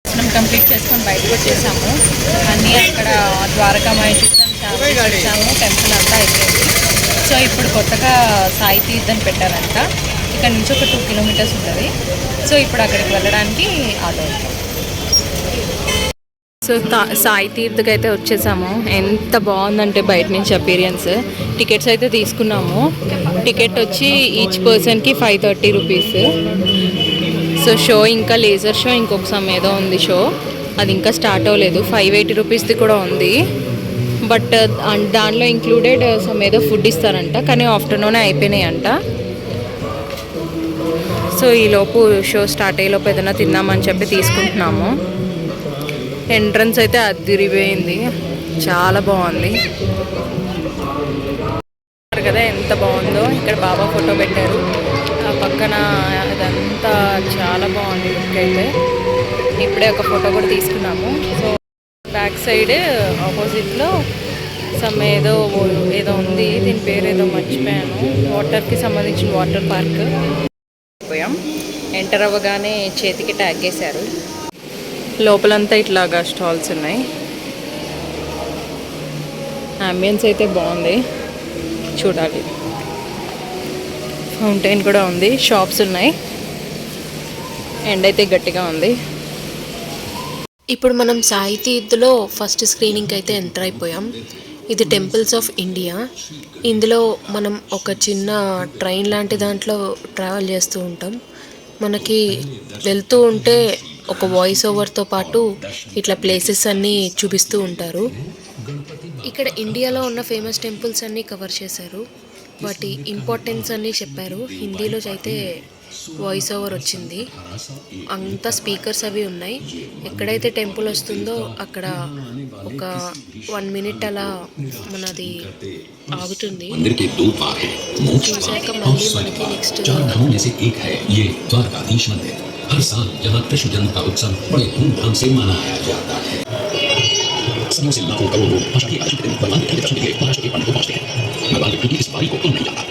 దర్శనం కంప్లీట్ చేసుకొని బయటకు వచ్చేసాము. అన్నీ అక్కడ ద్వారకామాయి చూసాము, చూసాము, టెంపుల్ అంతా అయిపోయింది. సో ఇప్పుడు కొత్తగా సాయి తీర్థం పెట్టారంట. ఇక్కడ నుంచి ఒక 2 కిలోమీటర్స్ ఉంటుంది. సో ఇప్పుడు అక్కడికి వెళ్ళడానికి ఆటో. సో సాయి తీర్థకి అయితే వచ్చేసాము. ఎంత బాగుందంటే బయట నుంచి అపీరియన్స్. టికెట్స్ అయితే తీసుకున్నాము. టికెట్ వచ్చి ఈచ్ పర్సన్కి 530 రూపీస్. సో షో ఇంకా లేజర్ షో ఇంకొక ఏదో ఉంది షో, అది ఇంకా స్టార్ట్ అవ్వలేదు. 580 రూపీస్ది కూడా ఉంది. బట్ దానిలో ఇంక్లూడెడ్ ఏదో ఫుడ్ ఇస్తారంట, కానీ ఆఫ్టర్నూనే అయిపోయినాయంట. సో ఈలోపు షో స్టార్ట్ అయ్యేలోపు ఏదైనా తిందామని చెప్పి తీసుకుంటున్నాము. ఎంట్రన్స్ అయితే అదిరిపోయింది, చాలా బాగుంది కదా, ఎంత బాగుందో. ఇక్కడ బాబా ఫోటో పెట్టారు, ఆ పక్కన అదంతా చాలా బాగుంది లుక్ అయితే. ఇప్పుడే ఒక ఫోటో కూడా తీసుకున్నాము. సో బ్యాక్ సైడ్ ఆపోజిట్లో ఏదో ఉంది, దీని పేరు ఏదో మర్చిపోయాను. వాటర్కి సంబంధించిన వాటర్ పార్క్ పోయాం. ఎంటర్ అవ్వగానే చేతికి ట్యాగ్ వేశారు. లోపలంతా ఇట్లాగా స్టాల్స్ ఉన్నాయి. అంబియన్స్ అయితే బాగుంది, చూడాలి. ఫౌంటైన్ కూడా ఉంది, షాప్స్ ఉన్నాయి. ఎండ్ అయితే గట్టిగా ఉంది. ఇప్పుడు మనం సాయి తీర్థలో ఫస్ట్ స్క్రీనింగ్కి అయితే ఎంటర్ అయిపోయాం. ఇది టెంపుల్స్ ఆఫ్ ఇండియా. ఇందులో మనం ఒక చిన్న ట్రైన్ లాంటి దాంట్లో ట్రావెల్ చేస్తూ ఉంటాం. మనకి వెళ్తూ ఉంటే ఒక వాయిస్ ఓవర్తో పాటు ఇట్లా ప్లేసెస్ అన్నీ చూపిస్తూ ఉంటారు. ఇక్కడ ఇండియాలో ఉన్న ఫేమస్ టెంపుల్స్ అన్నీ కవర్ చేశారు, వాటి ఇంపార్టెన్స్ అన్నీ చెప్పారు. హిందీలో అయితే వాయిస్ ఓవర్ వచ్చింది. అంతా స్పీకర్స్ అవి ఉన్నాయి. ఎక్కడైతే టెంపుల్ వస్తుందో అక్కడ ఒక 1 మినిట్ అలా మనది ఆగుతుంది. చూసాక మళ్ళీ మనకి నెక్స్ట్ हर साल यहाँ कृष्ण जन्म का उत्सव बड़े धूमधाम से मनाया जाता है। सदियों से लाखों करोड़ों लोग आषाढ़ी आदि के दिन भगवान के दर्शन के लिए महाराष्ट्र के पंडित को पहुंचते हैं। भगवान कृष्ण की इस बारी को कौन नहीं जानता।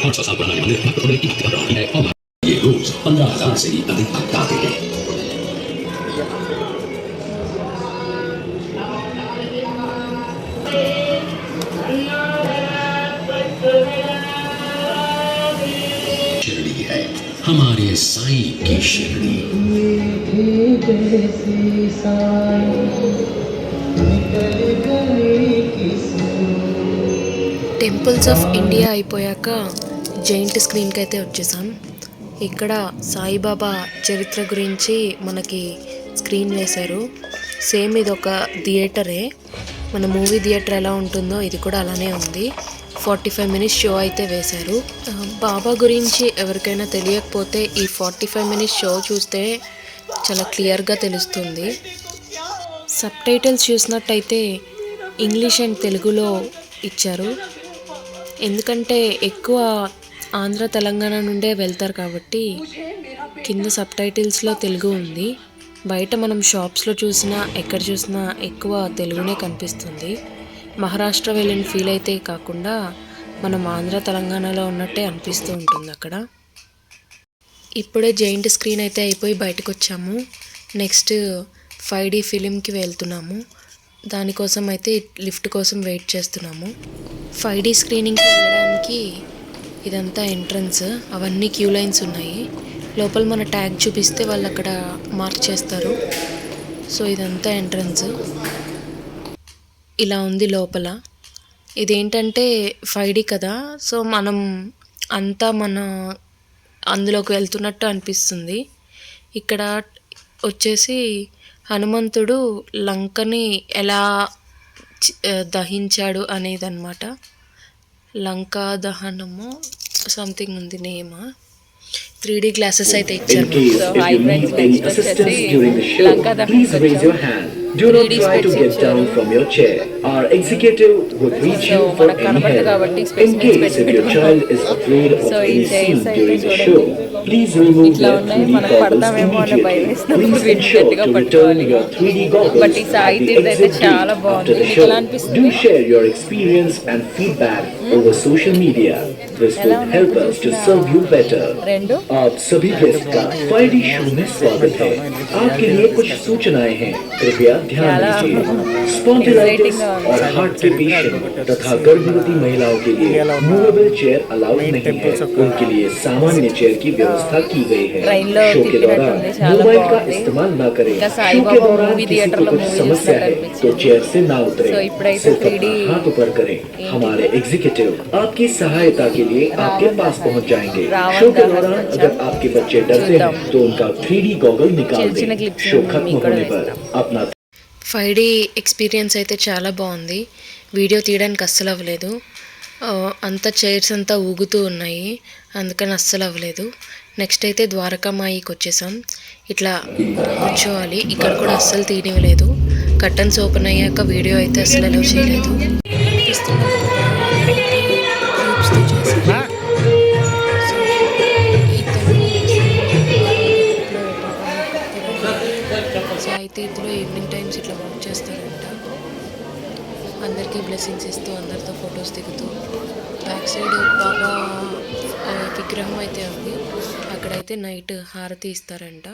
800 साल पुराने मंदिर भक्त की भक्ति कर रही है और ये रोज 15,000 से भी अधिक भक्त आते हैं। हमारे साईं की शिरडी। టెంపుల్స్ ఆఫ్ ఇండియా అయిపోయాక జైంట్ స్క్రీన్కి అయితే వచ్చేసాం. ఇక్కడ సాయిబాబా చరిత్ర గురించి మనకి స్క్రీన్ వేశారు. సేమ్ ఇది ఒక థియేటరే, మన మూవీ థియేటర్ ఎలా ఉంటుందో ఇది కూడా అలానే ఉంది. 45 మినిట్స్ షో అయితే వేశారు. బాబా గురించి ఎవరికైనా తెలియకపోతే ఈ 45 మినిట్స్ షో చూస్తే చాలా క్లియర్గా తెలుస్తుంది. సబ్ టైటిల్స్ చూసినట్టయితే ఇంగ్లీష్ అండ్ తెలుగులో ఇచ్చారు. ఎందుకంటే ఎక్కువ ఆంధ్ర తెలంగాణ నుండే వెళ్తారు కాబట్టి కింద సబ్ టైటిల్స్లో తెలుగు ఉంది. బయట మనం షాప్స్లో చూసినా ఎక్కడ చూసినా ఎక్కువ తెలుగునే కనిపిస్తుంది. మహారాష్ట్ర వెళ్ళిన ఫీల్ అయితే కాకుండా మనం ఆంధ్ర తెలంగాణలో ఉన్నట్టే అనిపిస్తూ ఉంటుంది అక్కడ. ఇప్పుడే జైంట్ స్క్రీన్ అయితే అయిపోయి బయటకు వచ్చాము. నెక్స్ట్ 5D ఫిలింకి వెళ్తున్నాము. దానికోసం అయితే లిఫ్ట్ కోసం వెయిట్ చేస్తున్నాము. 5D స్క్రీనింగ్కి వెళ్ళడానికి ఇదంతా ఎంట్రన్స్, అవన్నీ క్యూ లైన్స్ ఉన్నాయి. లోపల మన ట్యాగ్ చూపిస్తే వాళ్ళు అక్కడ మార్క్ చేస్తారు. సో ఇదంతా ఎంట్రన్స్, ఇలా ఉంది లోపల. ఇదేంటంటే 5D కదా, సో మనం అంతా అందులోకి వెళ్తున్నట్టు అనిపిస్తుంది. ఇక్కడ వచ్చేసి హనుమంతుడు లంకని ఎలా దహించాడు అనేది అన్నమాట. లంకా దహనము సంథింగ్ ఉంది నేమ్. 3D గ్లాసెస్ అయితే ఇచ్చారు. Do not try to get down from your chair. Our executive would reach you for any help. In case if your child is afraid of any scene during the show, Please remove ఇట్లా their ఉన్నాయి 3D మనకు goggles పడతామేమో అన్న భయం immediately. వేసినప్పుడు Please వీటిని ensure గట్టిగా to return పట్టుకోవాలి. your 3D goggles but ఈ at సాయి the తీర్థ అయితే exit చాలా gate బాగుంది. after the మీకు show. ఎలా Do అనిపిస్తుంది? share your experience and feedback over social media. This ఎలా would ఉన్నాయి help ఇప్పుడు us to చూసినా serve you better. రెండు आप सभी गेस्ट का 5D शो में स्वागत है। आपके लिए कुछ सूचनाएं हैं, कृपया ध्यान చాలా दीजिए। स्पॉन्डिलाइटिस exciting గా ఉంది. और हार्ट के पेशेंट तथा गर्भवती महिलाओं के लिए मूवेबल चेयर अलाउड नहीं है। उनके लिए सामान्य चेयर की व्यवस्था की गई है। ट्रेन లో शो के दौरान తిప్పినట్టుంది, చాలా मोबाइल का బాగుంది. इस्तेमाल न करें। ఇంకా शो సాయిబాబా के दौरान మూవీ किसी థియేటర్ को లో कुछ మూవీ समस्या है చూసినట్టు तो అనిపించింది. चेयर से ना उतरे, సో इప్పుడైతే सिर्फ 3D अपना हाथ ऊपर करें। हमारे एग्जीक्यूटिव आपकी सहायता के लिए आपके पास पहुंच जाएंगे। रावण शो के दहन दौरान बच्चा। अगर आपके बच्चे डरते हैं तो उनका 3D गॉगल निकाल చిన్న చిన్న दें। క్లిప్స్ शो खत्म మీకు కూడా होने पर వేస్తాం. अपना 5D ఎక్స్పీరియన్స్ అయితే చాలా బాగుంది. వీడియో తీయడానికి అస్సలు అవ్వలేదు. అంతా చైర్స్ అంతా ఊగుతూ ఉన్నాయి, అందుకని అస్సలు అవ్వలేదు. నెక్స్ట్ అయితే ద్వారకామాయికి వచ్చేసాం. ఇట్లా కూర్చోవాలి, ఇక్కడ కూడా అస్సలు తీయనివ్వలేదు. కర్టన్స్ ఓపెన్ అయ్యాక వీడియో అయితే అస్సలు అలౌ చేయలేదు. సాయి తీర్థలో ఈవినింగ్ టైమ్స్ ఇట్లా వర్క్ చేస్తారంట. అందరికీ బ్లెస్సింగ్స్ ఇస్తూ అందరితో ఫొటోస్ దిగుతూ బ్యాక్ సైడ్ బాబా విగ్రహం అయితే ఉంది. అక్కడైతే నైట్ హారతి ఇస్తారంట.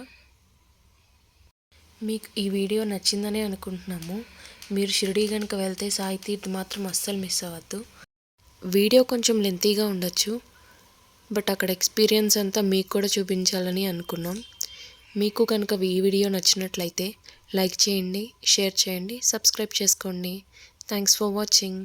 మీకు ఈ వీడియో నచ్చిందనే అనుకుంటున్నాము. మీరు షిరిడీ కనుక వెళ్తే సాయి తీర్థ్ మాత్రం అస్సలు మిస్ అవ్వద్దు. వీడియో కొంచెం లెంతీగా ఉండొచ్చు, బట్ అక్కడ ఎక్స్పీరియన్స్ అంతా మీకు కూడా చూపించాలని అనుకున్నాం. మీకు కనుక ఈ వీడియో నచ్చినట్లయితే లైక్ చేయండి, షేర్ చేయండి, సబ్స్క్రైబ్ చేసుకోండి. Thanks for watching.